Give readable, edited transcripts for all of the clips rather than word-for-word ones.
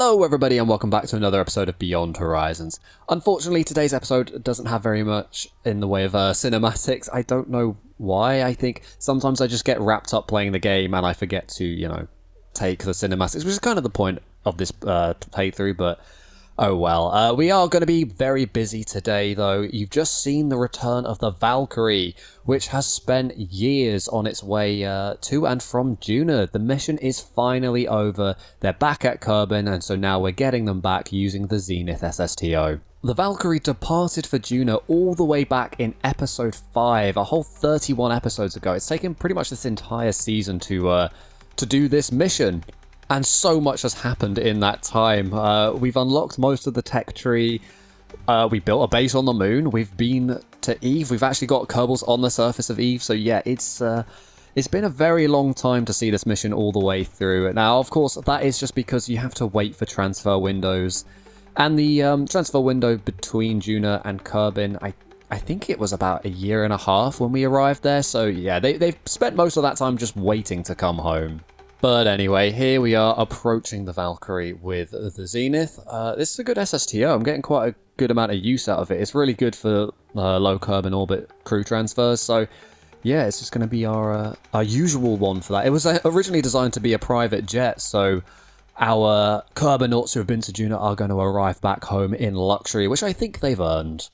Hello everybody and welcome back to another episode of Beyond Horizons. Unfortunately, today's episode doesn't have very much in the way of cinematics. I don't know why. I think sometimes I just get wrapped up playing the game and I forget to, take the cinematics, which is kind of the point of this playthrough, but oh well. We are going to be very busy today, though. You've just seen the return of the Valkyrie, which has spent years on its way to and from Duna. The mission is finally over. They're back at Kerbin, and so now we're getting them back using the Zenith SSTO. The Valkyrie departed for Duna all the way back in episode 5, a whole 31 episodes ago. It's taken pretty much this entire season to do this mission. And so much has happened in that time. We've unlocked most of the tech tree. We built a base on the moon. We've been to Eve. We've actually got Kerbals on the surface of Eve. So yeah, it's been a very long time to see this mission all the way through. Now, of course, that is just because you have to wait for transfer windows. And the transfer window between Duna and Kerbin, I think it was about a year and a half when we arrived there. So yeah, they've spent most of that time just waiting to come home. But anyway, here we are approaching the Valkyrie with the Zenith. This is a good SSTO. I'm getting quite a good amount of use out of it. It's really good for low Kerbin orbit crew transfers. So yeah, it's just going to be our usual one for that. It was originally designed to be a private jet, so our Kerbinauts who have been to Duna are going to arrive back home in luxury, which I think they've earned.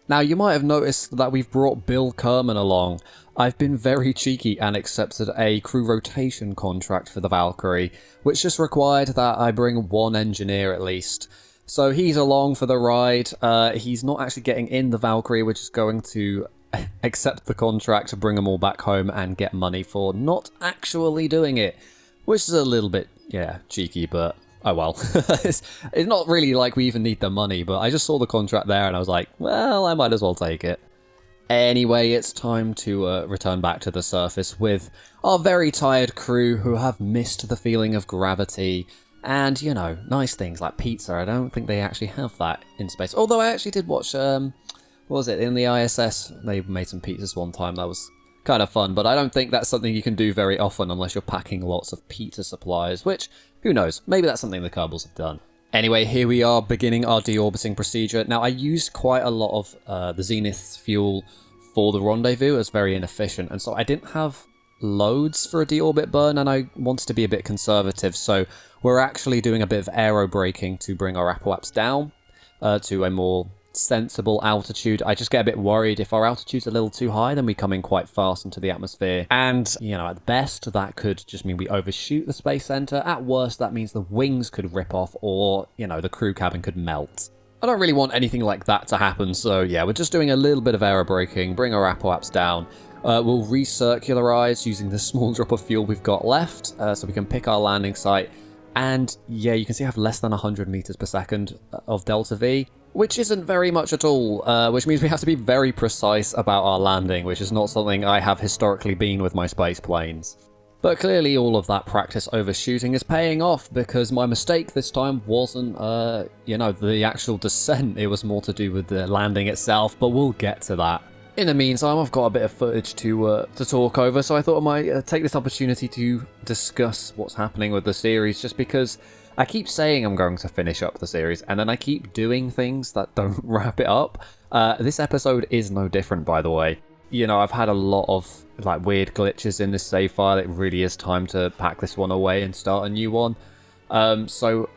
Now, you might have noticed that we've brought Bill Kerman along. I've been very cheeky and accepted a crew rotation contract for the Valkyrie, which just required that I bring one engineer at least. So he's along for the ride. He's not actually getting in the Valkyrie, which is going to accept the contract to bring them all back home and get money for not actually doing it, which is a little bit, cheeky, but oh well. It's not really like we even need the money, but I just saw the contract there and I was like, well, I might as well take it. Anyway, it's time to return back to the surface with our very tired crew who have missed the feeling of gravity and, nice things like pizza. I don't think they actually have that in space. Although I actually did watch, what was it, in the ISS, they made some pizzas one time. That was kind of fun, but I don't think that's something you can do very often unless you're packing lots of pizza supplies, which, who knows, maybe that's something the Kerbals have done. Anyway, here we are beginning our deorbiting procedure. Now, I used quite a lot of the Zenith's fuel for the rendezvous. It's very inefficient, and so I didn't have loads for a deorbit burn, and I wanted to be a bit conservative, so we're actually doing a bit of aero braking to bring our apoaps down to a more sensible altitude. I just get a bit worried if our altitude's a little too high, then we come in quite fast into the atmosphere. And, at best, that could just mean we overshoot the space center. At worst, that means the wings could rip off or, the crew cabin could melt. I don't really want anything like that to happen, so yeah, we're just doing a little bit of aero braking, bring our apoaps down. We'll recircularize using the small drop of fuel we've got left, so we can pick our landing site. And yeah, you can see I have less than 100 meters per second of delta V, which isn't very much at all, which means we have to be very precise about our landing, which is not something I have historically been with my space planes. But clearly all of that practice overshooting is paying off, because my mistake this time wasn't, the actual descent. It was more to do with the landing itself, but we'll get to that. In the meantime, I've got a bit of footage to talk over, so I thought I might take this opportunity to discuss what's happening with the series, just because I keep saying I'm going to finish up the series, and then I keep doing things that don't wrap it up. This episode is no different, by the way. I've had a lot of weird glitches in this save file. It really is time to pack this one away and start a new one. So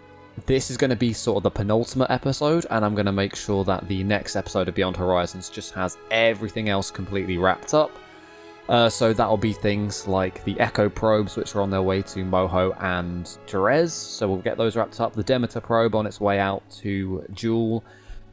this is going to be sort of the penultimate episode, and I'm going to make sure that the next episode of Beyond Horizons just has everything else completely wrapped up. So that'll be things like the Echo probes, which are on their way to Moho and Jerez. So we'll get those wrapped up. The Demeter probe on its way out to Gioele,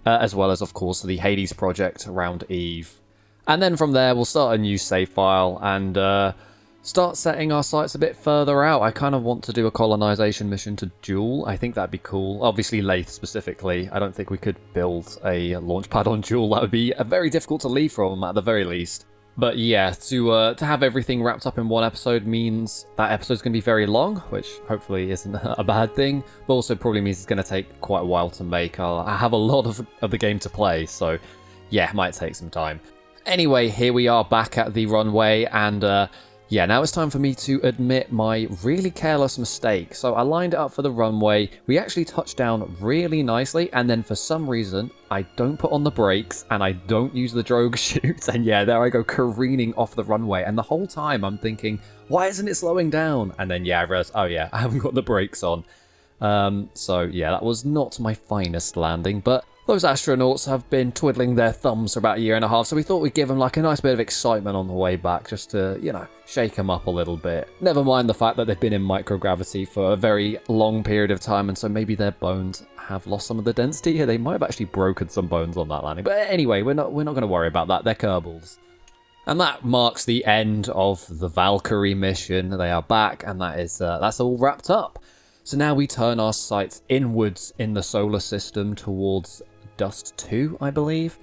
as well as, of course, the Hades project around Eve. And then from there, we'll start a new save file and start setting our sights a bit further out. I kind of want to do a colonization mission to Gioele. I think that'd be cool. Obviously, Lathe specifically. I don't think we could build a launch pad on Gioele. That would be very difficult to leave from, at the very least. But yeah, to have everything wrapped up in one episode means that episode's going to be very long, which hopefully isn't a bad thing, but also probably means it's going to take quite a while to make. I have a lot of the game to play, so yeah, it might take some time. Anyway, here we are back at the runway, and yeah, now it's time for me to admit my really careless mistake. So I lined it up for the runway, we actually touched down really nicely, and then for some reason, I don't put on the brakes, and I don't use the drogue chute, and yeah, there I go careening off the runway, and the whole time I'm thinking, why isn't it slowing down? And then yeah, I realized, oh yeah, I haven't got the brakes on. So yeah, that was not my finest landing, but those astronauts have been twiddling their thumbs for about a year and a half, so we thought we'd give them like a nice bit of excitement on the way back, just to, you know, shake them up a little bit. Never mind the fact that they've been in microgravity for a very long period of time, and so maybe their bones have lost some of the density here. They might have actually broken some bones on that landing. But anyway, we're not going to worry about that. They're Kerbals. And that marks the end of the Valkyrie mission. They are back, and that's all wrapped up. So now we turn our sights inwards in the solar system towards Dust 2, I believe,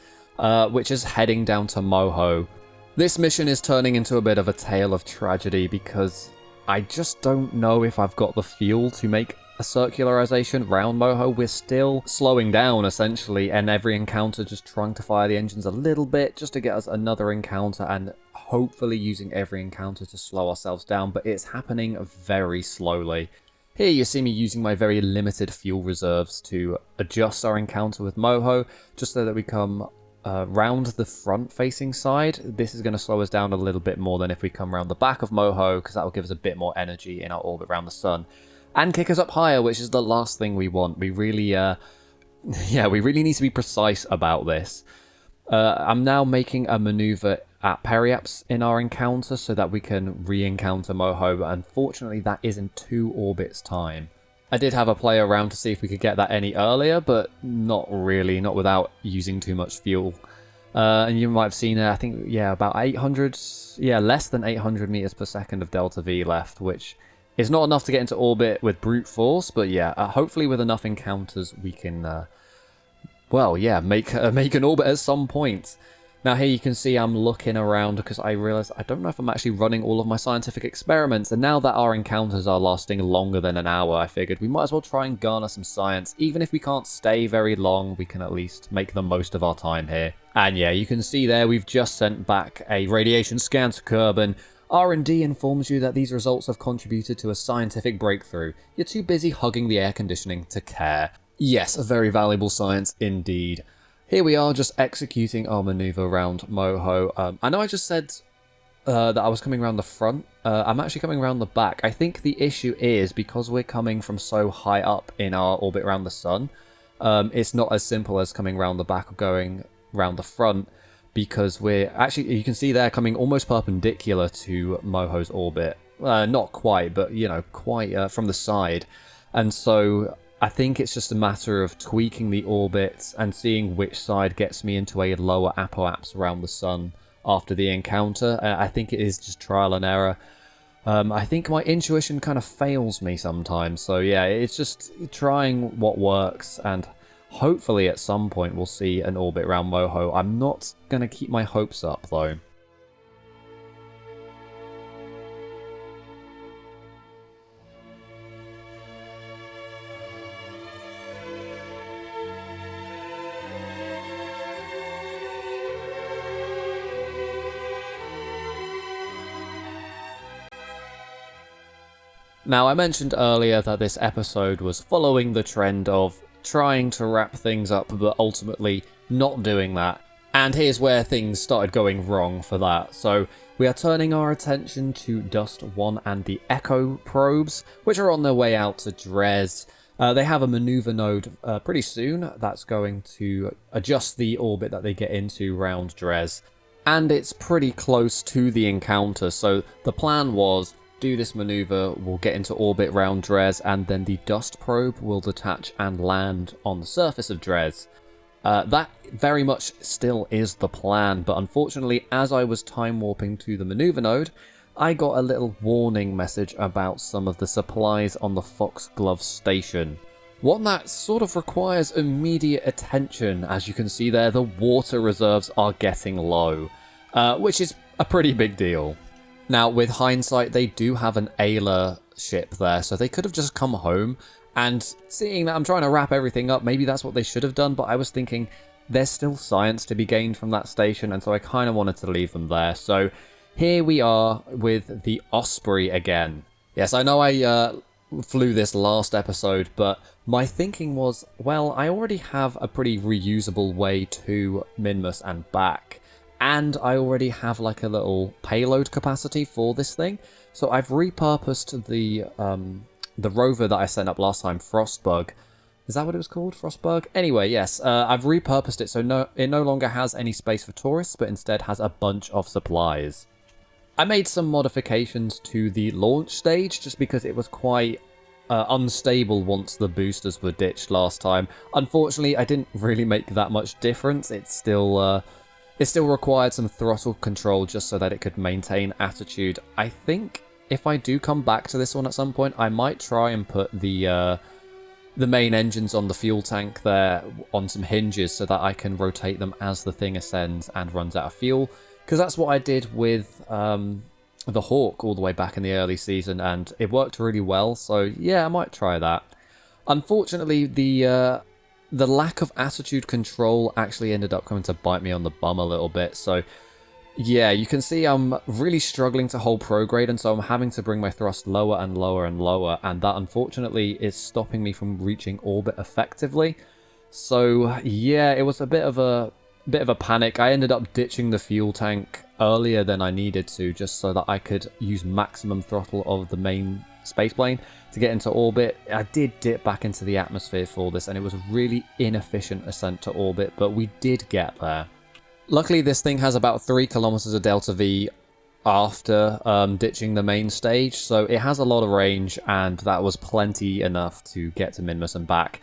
which is heading down to Moho. This mission is turning into a bit of a tale of tragedy because I just don't know if I've got the fuel to make a circularization round Moho. We're still slowing down, essentially, and every encounter just trying to fire the engines a little bit just to get us another encounter, and hopefully using every encounter to slow ourselves down, but it's happening very slowly. Here you see me using my very limited fuel reserves to adjust our encounter with Moho, just so that we come round the front-facing side. This is going to slow us down a little bit more than if we come round the back of Moho, because that will give us a bit more energy in our orbit around the sun. And kick us up higher, which is the last thing we want. We really, yeah, we really need to be precise about this. I'm now making a maneuver at Periaps in our encounter so that we can re-encounter Moho, but unfortunately that is in 2 orbits time. I did have a play around to see if we could get that any earlier, but not really, not without using too much fuel. And you might have seen it, I think, yeah, about 800, yeah, less than 800 meters per second of delta V left, which is not enough to get into orbit with brute force, but yeah, hopefully with enough encounters we can, well, yeah, make an orbit at some point. Now here you can see I'm looking around because I realised I don't know if I'm actually running all of my scientific experiments, and now that our encounters are lasting longer than an hour, I figured we might as well try and garner some science. Even if we can't stay very long, we can at least make the most of our time here. And yeah, you can see there we've just sent back a radiation scan to Kerbin. R&D informs you that these results have contributed to a scientific breakthrough. You're too busy hugging the air conditioning to care. Yes, a very valuable science indeed. Here we are just executing our maneuver around Moho. I know I just said that I was coming around the front. I'm actually coming around the back. I think the issue is because we're coming from so high up in our orbit around the sun, it's not as simple as coming around the back or going around the front, because we're actually, you can see there, coming almost perpendicular to Moho's orbit. Not quite, but, you know, quite from the side. And so I think it's just a matter of tweaking the orbits and seeing which side gets me into a lower apoapse around the sun after the encounter. I think it is just trial and error. I think my intuition kind of fails me sometimes. So yeah, it's just trying what works, and hopefully at some point we'll see an orbit around Moho. I'm not going to keep my hopes up though. Now, I mentioned earlier that this episode was following the trend of trying to wrap things up, but ultimately not doing that. And here's where things started going wrong for that. So we are turning our attention to Dust 1 and the Echo probes, which are on their way out to Dres. They have a maneuver node pretty soon that's going to adjust the orbit that they get into round Dres. and it's pretty close to the encounter, so the plan was do this maneuver, we'll get into orbit round Dres, and then the dust probe will detach and land on the surface of Dres. That very much still is the plan, but unfortunately, as I was time warping to the maneuver node, I got a little warning message about some of the supplies on the Foxglove station. One that sort of requires immediate attention. As you can see there, the water reserves are getting low, which is a pretty big deal. Now, with hindsight, they do have an Ayla ship there, so they could have just come home, and seeing that I'm trying to wrap everything up, maybe that's what they should have done, but I was thinking there's still science to be gained from that station, and so I kind of wanted to leave them there. So here we are with the Osprey again. Yes, I know I flew this last episode, but my thinking was, well, I already have a pretty reusable way to Minmus and back. And I already have like a little payload capacity for this thing. So I've repurposed the rover that I sent up last time, Frostbug. Is that what it was called? Frostbug? Anyway, yes, I've repurposed it so it no longer has any space for tourists, but instead has a bunch of supplies. I made some modifications to the launch stage just because it was quite unstable once the boosters were ditched last time. Unfortunately, I didn't really make that much difference. It still required some throttle control just so that it could maintain attitude. I think if I do come back to this one at some point, I might try and put the main engines on the fuel tank there on some hinges so that I can rotate them as the thing ascends and runs out of fuel. Because that's what I did with the Hawk all the way back in the early season, and it worked really well, so yeah, I might try that. Unfortunately, the lack of attitude control actually ended up coming to bite me on the bum a little bit, so yeah, you can see I'm really struggling to hold prograde, and so I'm having to bring my thrust lower and lower and lower, and that unfortunately is stopping me from reaching orbit effectively. So yeah, it was a bit of a panic. I ended up ditching the fuel tank earlier than I needed to, just so that I could use maximum throttle of the main spaceplane to get into orbit. I did dip back into the atmosphere for this, and it was a really inefficient ascent to orbit, but we did get there. Luckily, this thing has about 3 kilometers of delta V after ditching the main stage, so it has a lot of range, and that was plenty enough to get to Minmus and back.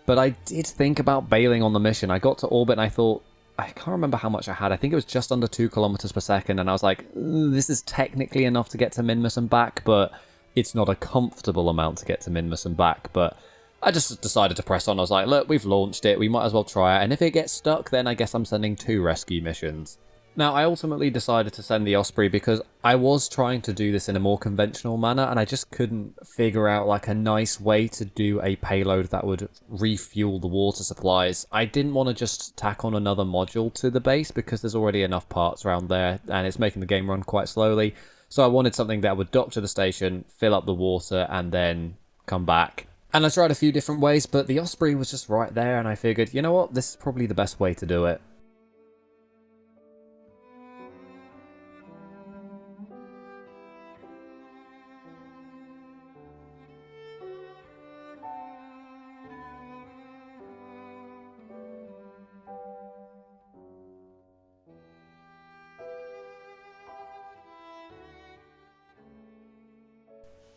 But I did think about bailing on the mission. I got to orbit and I thought, I can't remember how much I had. I think it was just under 2 kilometers per second, and I was like, this is technically enough to get to Minmus and back, but it's not a comfortable amount to get to Minmus and back. But I just decided to press on. I was like, look, we've launched it, we might as well try it, and if it gets stuck, then I guess I'm sending 2 rescue missions. Now, I ultimately decided to send the Osprey because I was trying to do this in a more conventional manner, and I just couldn't figure out like a nice way to do a payload that would refuel the water supplies. I didn't want to just tack on another module to the base because there's already enough parts around there, and it's making the game run quite slowly. So I wanted something that would dock to the station, fill up the water, and then come back. And I tried a few different ways, but the Osprey was just right there, and I figured, you know what, this is probably the best way to do it.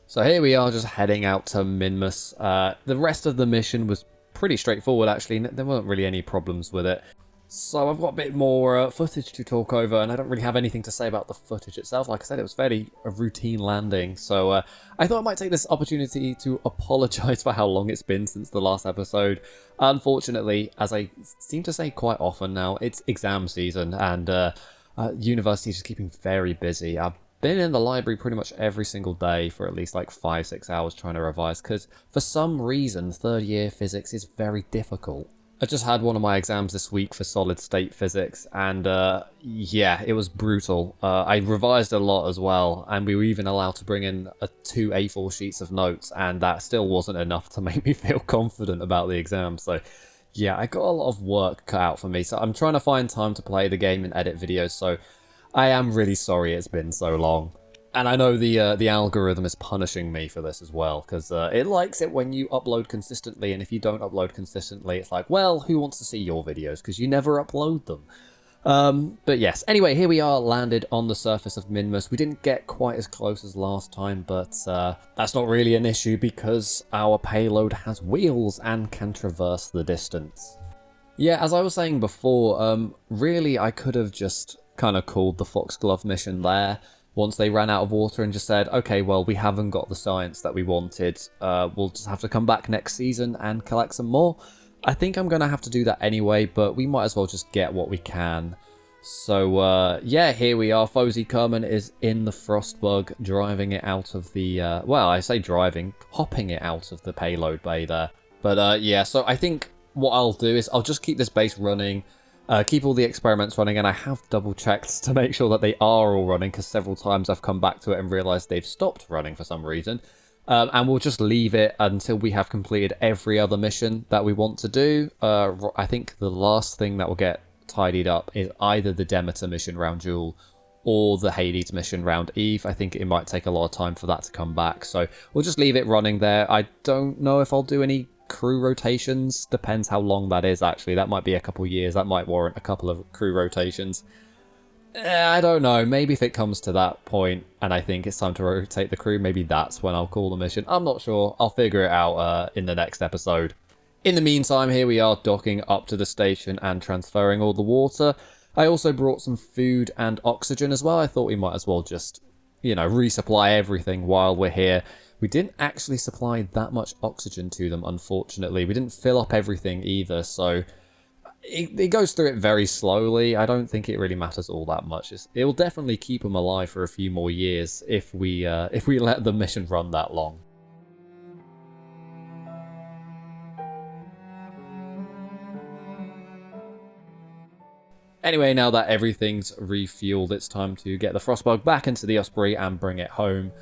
So here we are just heading out to Minmus. The rest of the mission was pretty straightforward actually, there weren't really any problems with it. So I've got a bit more footage to talk over, and I don't really have anything to say about the footage itself. Like I said, it was fairly a routine landing, so I thought I might take this opportunity to apologise for how long it's been since the last episode. Unfortunately, as I seem to say quite often now, it's exam season, and university is just keeping very busy. I've been in the library pretty much every single day for at least like 5-6 hours trying to revise, because for some reason third year physics is very difficult. I just had one of my exams this week for solid state physics, and yeah, it was brutal. I revised a lot as well, and we were even allowed to bring in 2 A4 sheets of notes, and that still wasn't enough to make me feel confident about the exam. So yeah, I got a lot of work cut out for me, so I'm trying to find time to play the game and edit videos, so I am really sorry it's been so long. And I know the algorithm is punishing me for this as well, because it likes it when you upload consistently, and if you don't upload consistently, it's like, well, who wants to see your videos, because you never upload them. But yes, anyway, here we are landed on the surface of Minmus. We didn't get quite as close as last time, but that's not really an issue because our payload has wheels and can traverse the distance. Yeah, as I was saying before, really I could have just kind of called the Foxglove mission there once they ran out of water and just said, okay, well, we haven't got the science that we wanted. We'll just have to come back next season and collect some more. I think I'm going to have to do that anyway, but we might as well just get what we can. So, yeah, here we are. Fozy Kerman is in the Frostbug, driving it out of the, well, I say driving, hopping it out of the payload bay there. But, yeah, so I think what I'll do is I'll just keep this base running, keep all the experiments running, and I have double-checked to make sure that they are all running, because several times I've come back to it and realised they've stopped running for some reason. And we'll just leave it until we have completed every other mission that we want to do. I think the last thing that will get tidied up is either the Demeter mission round Gioele or the Hades mission round Eve. I think it might take a lot of time for that to come back. So we'll just leave it running there. I don't know if I'll do any crew rotations. Depends how long that is, actually. That might be a couple years. That might warrant a couple of crew rotations. I don't know, maybe if it comes to that point and I think it's time to rotate the crew, maybe that's when I'll call the mission. I'm not sure, I'll figure it out in the next episode. In the meantime, here we are docking up to the station and transferring all the water. I also brought some food and oxygen as well. I thought we might as well just, you know, resupply everything while we're here. We didn't actually supply that much oxygen to them, unfortunately. We didn't fill up everything either, so it goes through it very slowly. I don't think it really matters all that much. It will definitely keep them alive for a few more years if we let the mission run that long. Anyway, now that everything's refueled, it's time to get the Frostbug back into the Osprey and bring it home.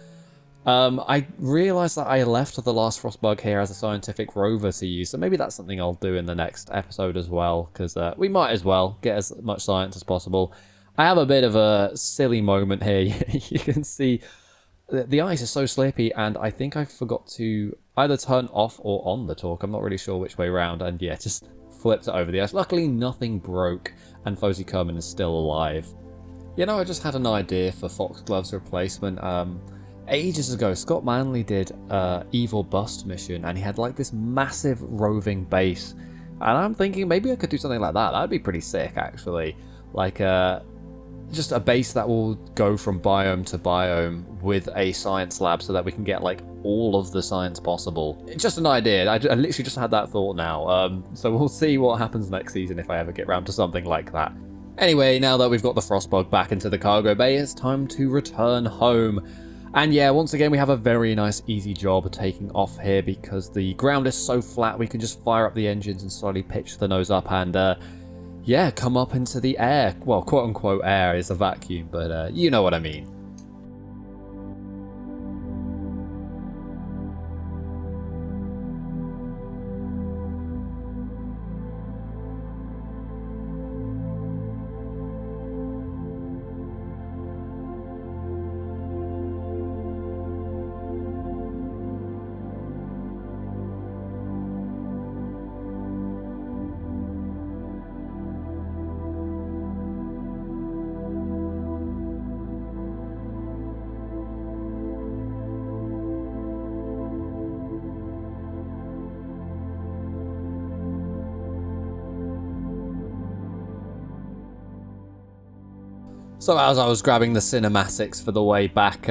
I realised that I left the last Frostbug here as a scientific rover to use, so maybe that's something I'll do in the next episode as well, because we might as well get as much science as possible. I have a bit of a silly moment here. You can see the ice is so slippy, and I think I forgot to either turn off or on the torque. I'm not really sure which way around, and yeah, just flipped it over the ice. Luckily, nothing broke, and Fozy Kerman is still alive. You know, I just had an idea for Foxglove's replacement. Ages ago, Scott Manley did Evil Bust mission, and he had like this massive roving base. And I'm thinking maybe I could do something like that. That'd be pretty sick, actually. Like, just a base that will go from biome to biome with a science lab so that we can get like all of the science possible. It's just an idea. I literally just had that thought now. So we'll see what happens next season if I ever get around to something like that. Anyway, now that we've got the Frostbug back into the cargo bay, it's time to return home. And yeah, once again, we have a very nice, easy job taking off here because the ground is so flat, we can just fire up the engines and slowly pitch the nose up and, yeah, come up into the air. Well, quote-unquote air is a vacuum, but you know what I mean. So as I was grabbing the cinematics for the way back,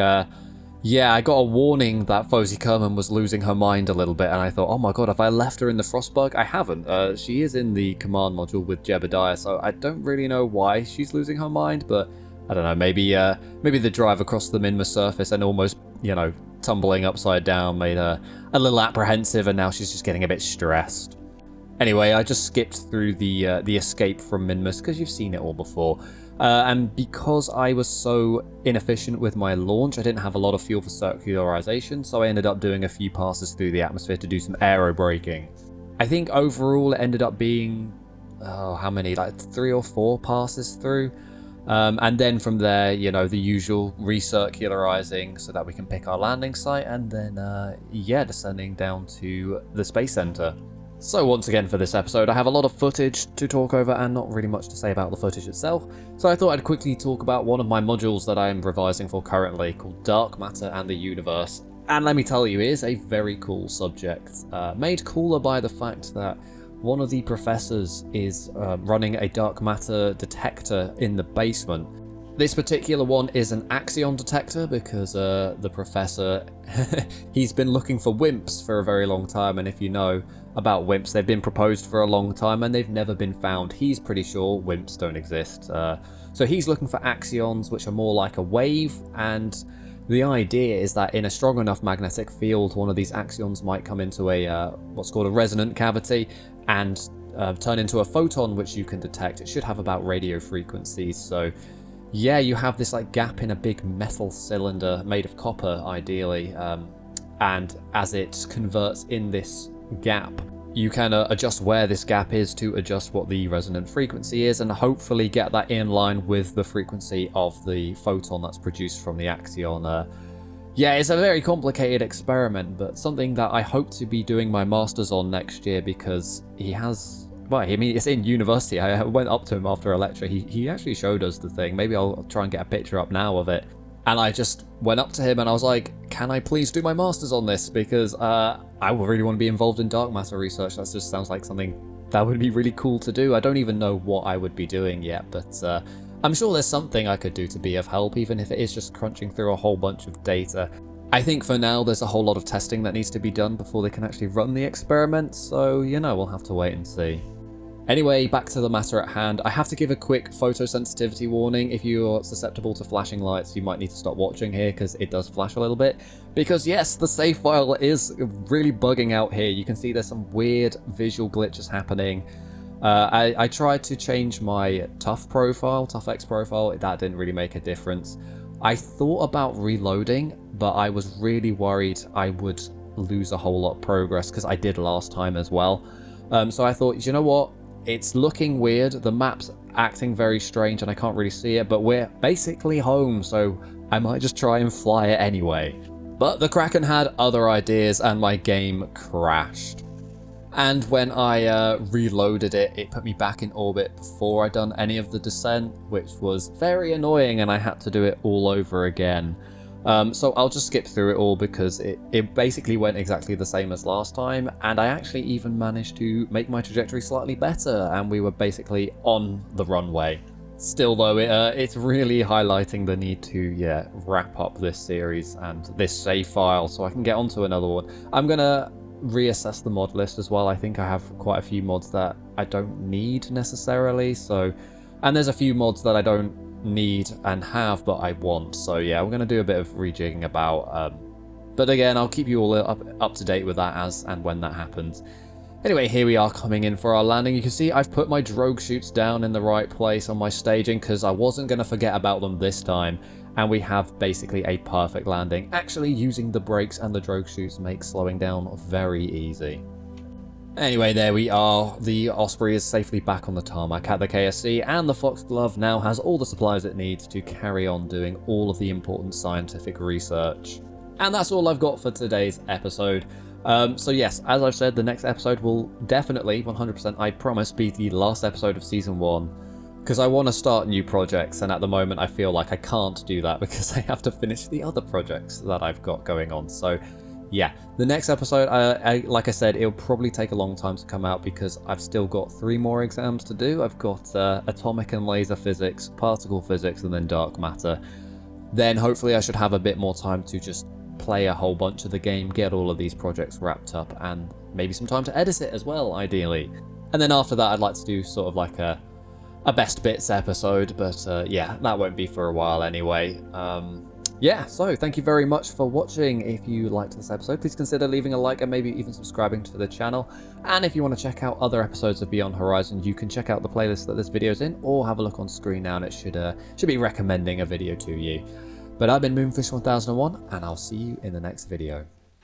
yeah, I got a warning that Fozy Kerman was losing her mind a little bit, and I thought, oh my god, have I left her in the Frostbug? I haven't. She is in the command module with Jebediah, so I don't really know why she's losing her mind, but I don't know, maybe the drive across the Minmus surface and almost, you know, tumbling upside down made her a little apprehensive, and now she's just getting a bit stressed. Anyway, I just skipped through the escape from Minmus, because you've seen it all before. And because I was so inefficient with my launch, I didn't have a lot of fuel for circularization, so I ended up doing a few passes through the atmosphere to do some aero braking. I think overall it ended up being, how many, like 3 or 4 passes through. And then from there, you know, the usual recircularizing so that we can pick our landing site, and then, yeah, descending down to the Space Center. So once again for this episode, I have a lot of footage to talk over and not really much to say about the footage itself, so I thought I'd quickly talk about one of my modules that I am revising for currently, called Dark Matter and the Universe. And let me tell you, it is a very cool subject, made cooler by the fact that one of the professors is running a dark matter detector in the basement. This particular one is an axion detector because the professor, he's been looking for WIMPs for a very long time, and if you know about WIMPs, they've been proposed for a long time and they've never been found. He's pretty sure WIMPs don't exist. So he's looking for axions, which are more like a wave, and the idea is that in a strong enough magnetic field, one of these axions might come into a what's called a resonant cavity and turn into a photon, which you can detect. It should have about radio frequencies, so yeah, you have this like gap in a big metal cylinder made of copper, ideally, and as it converts in this gap, you can adjust where this gap is to adjust what the resonant frequency is, and hopefully get that in line with the frequency of the photon that's produced from the axion. Yeah, it's a very complicated experiment, but something that I hope to be doing my master's on next year, because he has... Well, I mean, it's in university. I went up to him after a lecture. He actually showed us the thing. Maybe I'll try and get a picture up now of it. And I just went up to him and I was like, can I please do my master's on this? Because I really want to be involved in dark matter research. That just sounds like something that would be really cool to do. I don't even know what I would be doing yet, but I'm sure there's something I could do to be of help, even if it is just crunching through a whole bunch of data. I think for now there's a whole lot of testing that needs to be done before they can actually run the experiment, so, you know, we'll have to wait and see. Anyway, back to the matter at hand. I have to give a quick photosensitivity warning. If you're susceptible to flashing lights, you might need to stop watching here because it does flash a little bit. Because yes, the save file is really bugging out here. You can see there's some weird visual glitches happening. I tried to change my ToughX profile. That didn't really make a difference. I thought about reloading, but I was really worried I would lose a whole lot of progress because I did last time as well. So I thought, you know what? It's looking weird, the map's acting very strange and I can't really see it, but we're basically home, so I might just try and fly it anyway. But the Kraken had other ideas and my game crashed. And when I reloaded it, it put me back in orbit before I'd done any of the descent, which was very annoying and I had to do it all over again. So I'll just skip through it all because it basically went exactly the same as last time, and I actually even managed to make my trajectory slightly better, and we were basically on the runway. Still though, it's really highlighting the need to wrap up this series and this save file so I can get onto another one. I'm gonna reassess the mod list as well. I think I have quite a few mods that I don't need necessarily, and there's a few mods that I don't need and have but I want, so yeah, we're going to do a bit of rejigging about, but again, I'll keep you all up to date with that as and when that happens. Anyway, here we are coming in for our landing. You can see I've put my drogue chutes down in the right place on my staging because I wasn't going to forget about them this time, and we have basically a perfect landing. Actually, using the brakes and the drogue chutes makes slowing down very easy. Anyway, there we are. The Osprey is safely back on the tarmac at the KSC, and the Foxglove now has all the supplies it needs to carry on doing all of the important scientific research. And that's all I've got for today's episode. So yes, as I've said, the next episode will definitely, 100%, I promise, be the last episode of Season 1. Because I want to start new projects, and at the moment I feel like I can't do that because I have to finish the other projects that I've got going on. So yeah, the next episode, like I said, it'll probably take a long time to come out because I've still got 3 more exams to do. I've got atomic and laser physics, particle physics, and then dark matter. Then hopefully I should have a bit more time to just play a whole bunch of the game, get all of these projects wrapped up, and maybe some time to edit it as well, ideally. And then after that, I'd like to do sort of like a best bits episode, but yeah, that won't be for a while anyway. Yeah, so thank you very much for watching. If you liked this episode, please consider leaving a like and maybe even subscribing to the channel. And if you want to check out other episodes of Beyond Horizon, you can check out the playlist that this video's in, or have a look on screen now and it should be recommending a video to you. But I've been Moonfish1001, and I'll see you in the next video.